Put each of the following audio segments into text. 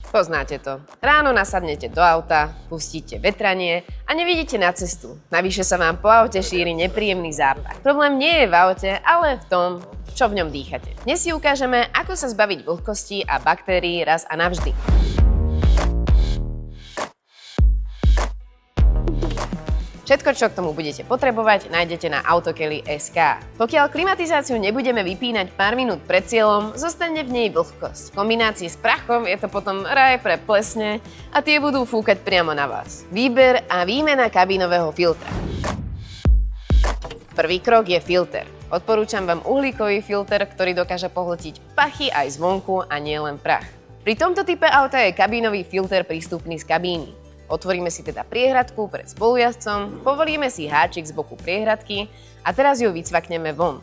Poznáte to. Ráno nasadnete do auta, pustíte vetranie a nevidíte na cestu. Navyše sa vám po aute šíri nepríjemný zápach. Problém nie je v aute, ale v tom, čo v ňom dýchate. Dnes si ukážeme, ako sa zbaviť vlhkosti a baktérií raz a navždy. Všetko, čo k tomu budete potrebovať, nájdete na Autokeli.sk. Pokiaľ klimatizáciu nebudeme vypínať pár minút pred cieľom, zostane v nej vlhkosť. V kombinácii s prachom je to potom raj pre plesne a tie budú fúkať priamo na vás. Výber a výmena kabínového filtra. Prvý krok je filter. Odporúčam vám uhlíkový filter, ktorý dokáže pohltiť pachy aj zvonku a nie len prach. Pri tomto type auta je kabínový filter prístupný z kabíny. Otvoríme si teda priehradku pred spolujazdcom, povolíme si háčik z boku priehradky a teraz ju vycvakneme von.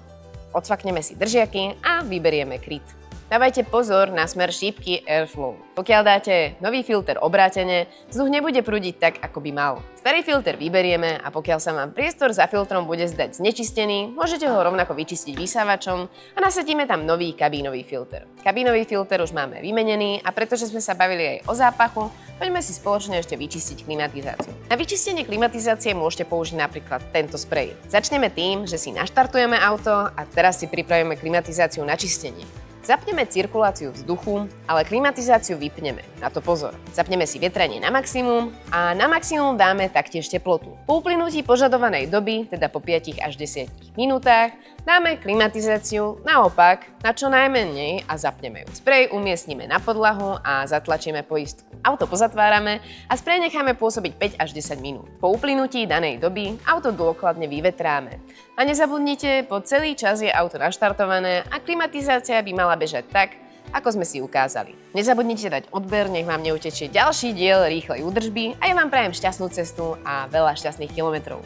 Odcvakneme si držiaky a vyberieme kryt. Dávajte pozor na smer šípky airflow. Pokiaľ dáte nový filter obrátene, vzduch nebude prúdiť tak, ako by mal. Starý filter vyberieme a pokiaľ sa vám priestor za filtrom bude zdať znečistený, môžete ho rovnako vyčistiť vysávačom a nasadíme tam nový kabínový filter. Kabínový filter už máme vymenený a pretože sme sa bavili aj o zápachu, poďme si spoločne ešte vyčistiť klimatizáciu. Na vyčistenie klimatizácie môžete použiť napríklad tento sprej. Začneme tým, že si naštartujeme auto a teraz si pripravíme klimatizáciu na čistenie. Zapneme cirkuláciu vzduchu, ale klimatizáciu vypneme. Na to pozor. Zapneme si vetranie na maximum a na maximum dáme taktiež teplotu. Po uplynutí požadovanej doby, teda po 5 až 10 minútach, dáme klimatizáciu naopak na čo najmenej a zapneme ju. Sprej umiestnime na podlahu a zatlačíme poistku. Auto pozatvárame a sprej necháme pôsobiť 5 až 10 minút. Po uplynutí danej doby auto dôkladne vyvetráme. A nezabudnite, po celý čas je auto naštartované a klimatizácia by mala bežať tak, ako sme si ukázali. Nezabudnite dať odber, nech vám neutečie ďalší diel rýchlej údržby a ja vám prajem šťastnú cestu a veľa šťastných kilometrov.